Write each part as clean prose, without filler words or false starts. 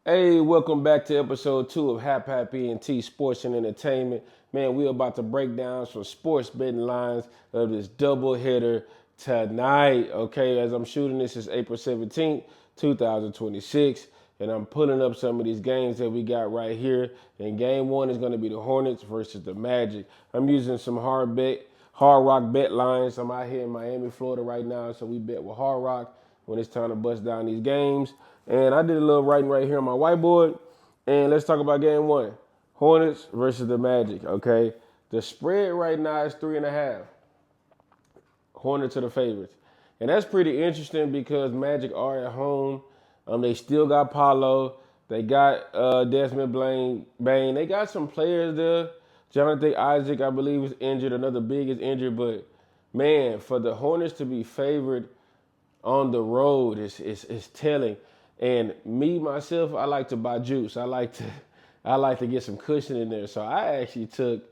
Hey, welcome back to episode 2 of Hap Hap T Sports and Entertainment. Man, we're about to break down some sports betting lines of this double hitter tonight. Okay, as I'm shooting this is April 17th, 2026, and I'm pulling up some of these games that we got right here. And game 1 is going to be the Hornets versus the Magic. I'm using some hard rock bet lines. I'm out here in Miami, Florida right now, so we bet with Hard Rock when it's time to bust down these games. And I did a little writing right here on my whiteboard. And let's talk about game 1. Hornets versus the Magic, okay? The spread right now is 3.5. Hornets are the favorites. And that's pretty interesting because Magic are at home. They still got Paolo. They got Desmond Bain. They got some players there. Jonathan Isaac, I believe, is injured. Another big is injured. But, man, for the Hornets to be favored on the road is telling. And me myself, I like to buy juice. I like to get some cushion in there. So I actually took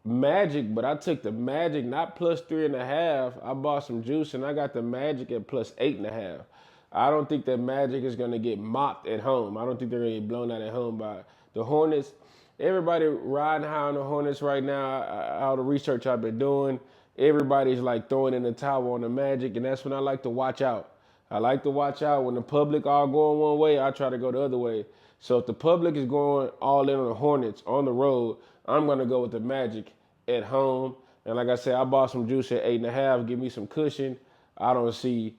Magic, but I took the Magic not plus 3.5. I bought some juice and I got the Magic at plus 8.5. I don't think that Magic is gonna get mopped at home. I don't think they're gonna get blown out at home by the Hornets. Everybody riding high on the Hornets right now. All the research I've been doing, everybody's like throwing in the towel on the Magic, and that's when I like to watch out. I like to watch out when the public all going one way. I try to go the other way. So if the public is going all in on the Hornets on the road, I'm gonna go with the Magic at home. And like I said, I bought some juice at 8.5. Give me some cushion. I don't see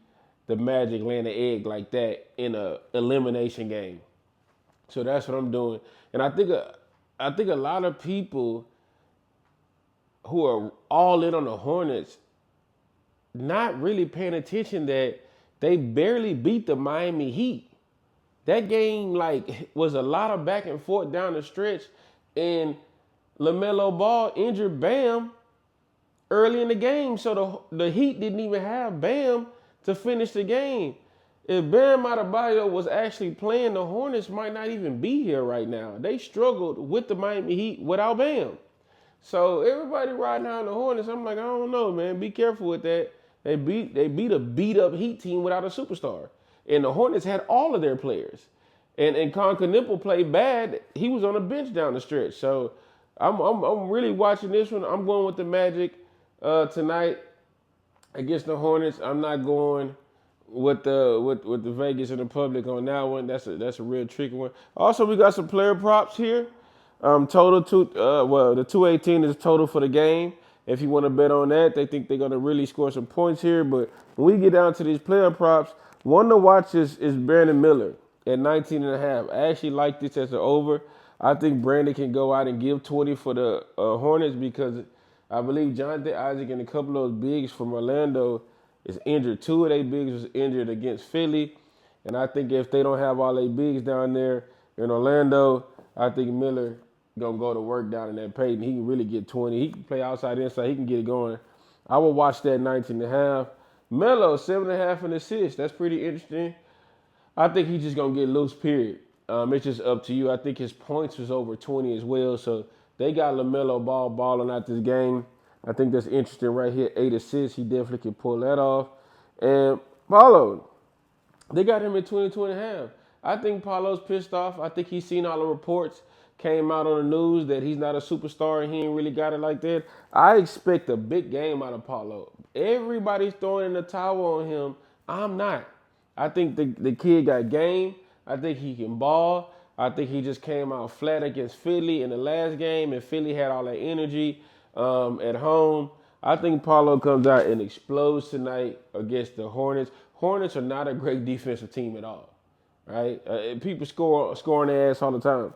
the Magic laying an egg like that in a elimination game. So that's what I'm doing. And I think a lot of people who are all in on the Hornets not really paying attention that they barely beat the Miami Heat. That game was a lot of back and forth down the stretch, and LaMelo Ball injured Bam early in the game, so the Heat didn't even have Bam to finish the game. If Bam Adebayo was actually playing, the Hornets might not even be here right now. They struggled with the Miami Heat without Bam. So everybody riding out on the Hornets, I'm like, I don't know, man. Be careful with that. They beat a beat up Heat team without a superstar, and the Hornets had all of their players. And Con Nipple played bad. He was on the bench down the stretch. So I'm really watching this one. I'm going with the Magic tonight against the Hornets. I'm not going with the Vegas and the public on that one. That's a real tricky one. Also, we got some player props here. Total the 218 is total for the game. If you want to bet on that, they think they're gonna really score some points here. But when we get down to these player props, one to watch is Brandon Miller at 19.5. I actually like this as an over. I think Brandon can go out and give 20 for the Hornets because I believe Jonathan Isaac and a couple of those bigs from Orlando is injured. Two of their bigs was injured against Philly. And I think if they don't have all their bigs down there in Orlando, I think Miller gonna go to work down in that paint. He can really get 20. He can play outside, inside. He can get it going. I will watch that 19.5. Melo, 7.5 and assist. That's pretty interesting. I think he's just gonna get loose, period. It's just up to you. I think his points was over 20 as well. So they got LaMelo Ball balling out this game. I think that's interesting right here. 8 assists. He definitely can pull that off. And Paulo, they got him at 22.5. I think Paulo's pissed off. I think he's seen all the reports came out on the news that he's not a superstar and he ain't really got it like that. I expect a big game out of Paulo. Everybody's throwing in the towel on him. I'm not. I think the kid got game. I think he can ball. I think he just came out flat against Philly in the last game, and Philly had all that energy at home. I think Paulo comes out and explodes tonight against the Hornets. Hornets are not a great defensive team at all, right? People scoring their ass all the time.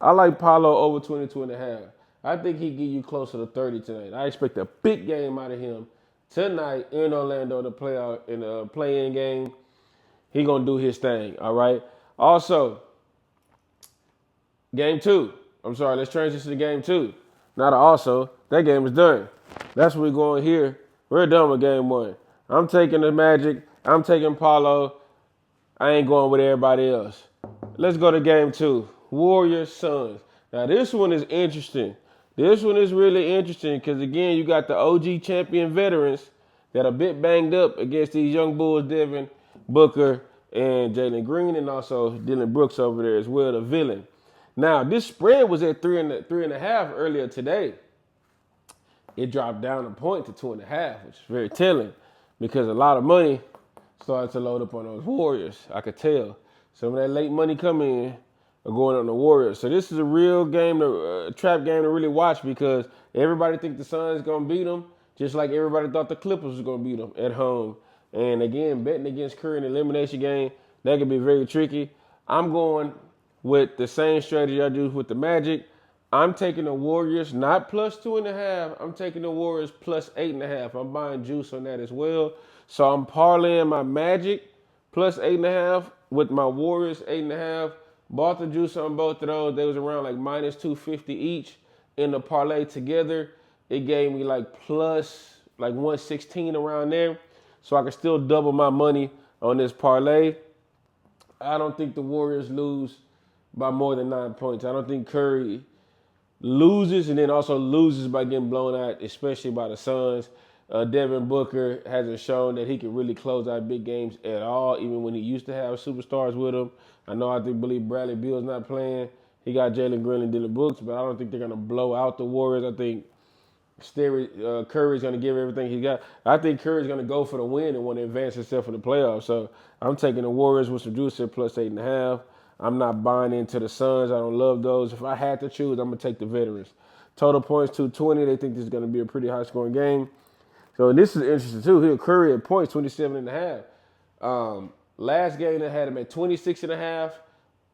I like Paulo over 22.5. I think he give you closer to 30 tonight. I expect a big game out of him tonight in Orlando in the play-in game. He gonna do his thing, all right? Also, game 2. I'm sorry, let's transition to game 2. Not also, that game is done. That's what we're going here. We're done with game 1. I'm taking the Magic. I'm taking Paulo. I ain't going with everybody else. Let's go to game 2. Warriors Suns. Now this one is interesting. This one is really interesting because again, you got the OG champion veterans that are a bit banged up against these young Bulls, Devin Booker and Jalen Green, and also Dylan Brooks over there as well, the villain. Now, this spread was at 3.5 earlier today. It dropped down a point to 2.5, which is very telling because a lot of money started to load up on those Warriors. I could tell. Some of that late money coming in are going on the Warriors. So this is a real game, a trap game to really watch because everybody think the Suns going to beat them, just like everybody thought the Clippers was going to beat them at home. And again, betting against Curry in the elimination game, that could be very tricky. I'm going with the same strategy I do with the Magic. I'm taking the Warriors, not plus 2.5. I'm taking the Warriors plus 8.5. I'm buying juice on that as well. So I'm parlaying my Magic plus 8.5 with my Warriors 8.5. Bought the juice on both of those. They was around like minus 250 each in the parlay together. It gave me like plus like 116 around there. So I can still double my money on this parlay. I don't think the Warriors lose by more than 9 points. I don't think Curry loses and then also loses by getting blown out, especially by the Suns. Devin Booker hasn't shown that he can really close out big games at all, even when he used to have superstars with him. I believe Bradley Beal's not playing. He got Jalen Green and Dylan Brooks, but I don't think they're going to blow out the Warriors. I think Curry's going to give everything he got. I think Curry's going to go for the win and want to advance himself in the playoffs. So I'm taking the Warriors with some juice at plus 8.5. I'm not buying into the Suns. I don't love those. If I had to choose, I'm going to take the veterans. Total points, 220. They think this is going to be a pretty high-scoring game. So this is interesting, too. Here, Curry at points, 27.5. Last game, they had him at 26.5.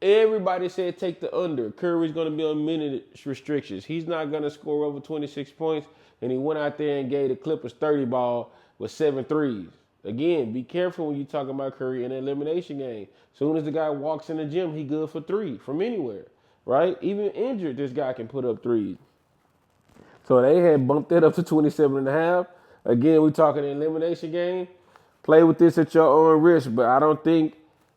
Everybody said take the under. Curry's going to be on minute restrictions. He's not going to score over 26 points. And he went out there and gave the Clippers 30 ball with 7 threes. Again, be careful when you're talking about Curry in an elimination game. As soon as the guy walks in the gym, he good for 3 from anywhere, right? Even injured, this guy can put up 3s. So they had bumped that up to 27.5. Again, we're talking an elimination game. Play with this at your own risk, but I don't think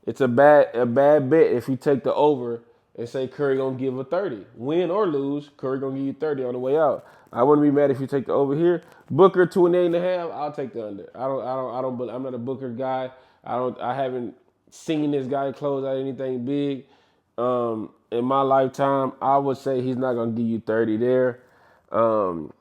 it's a bad bet if you take the over and say Curry gonna give a 30. Win or lose, Curry gonna give you 30 on the way out. I wouldn't be mad if you take the over here. Booker 28.5. I'll take the under. I'm not a Booker guy. I haven't seen this guy close out anything big in my lifetime. I would say he's not gonna give you 30 there. And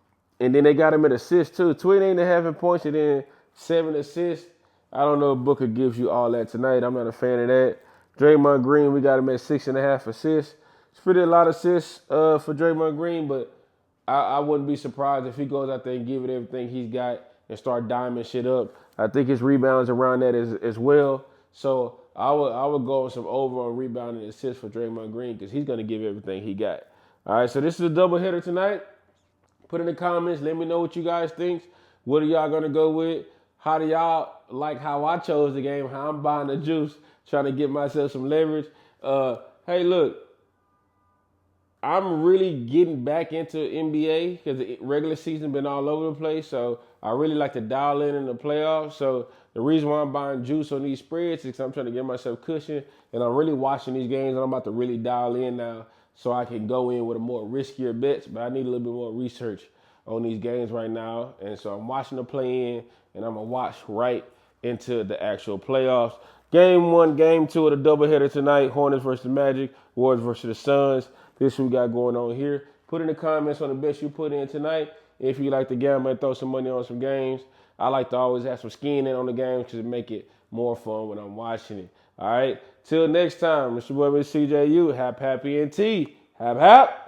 then they got him at assists too. 28.5 in points and then 7 assists. I don't know if Booker gives you all that tonight. I'm not a fan of that. Draymond Green, we got him at 6.5 assists. It's pretty a lot of assists for Draymond Green, but I wouldn't be surprised if he goes out there and give it everything he's got and start diming shit up. I think his rebounds around that as well. So I would go with some over on rebound and assists for Draymond Green because he's going to give everything he got. All right, so this is a doubleheader tonight. Put in the comments. Let me know what you guys think. What are y'all going to go with? How do y'all like how I chose the game, how I'm buying the juice, trying to get myself some leverage? Hey, look, I'm really getting back into NBA because the regular season been all over the place. So I really like to dial in the playoffs. So the reason why I'm buying juice on these spreads is because I'm trying to get myself cushion. And I'm really watching these games, and I'm about to really dial in now so I can go in with a more riskier bets. But I need a little bit more research on these games right now. And so I'm watching the play-in, and I'm going to watch right into the actual playoffs. Game 1, Game 2 of the doubleheader tonight. Hornets versus Magic, Warriors versus the Suns. This is what we got going on here. Put in the comments on the bets you put in tonight. If you like to gamble and throw some money on some games, I like to always have some skin in on the games because it make it more fun when I'm watching it. All right? Till next time, Mr. Boy, CJU, Hap Hap ENT. Hap Hap.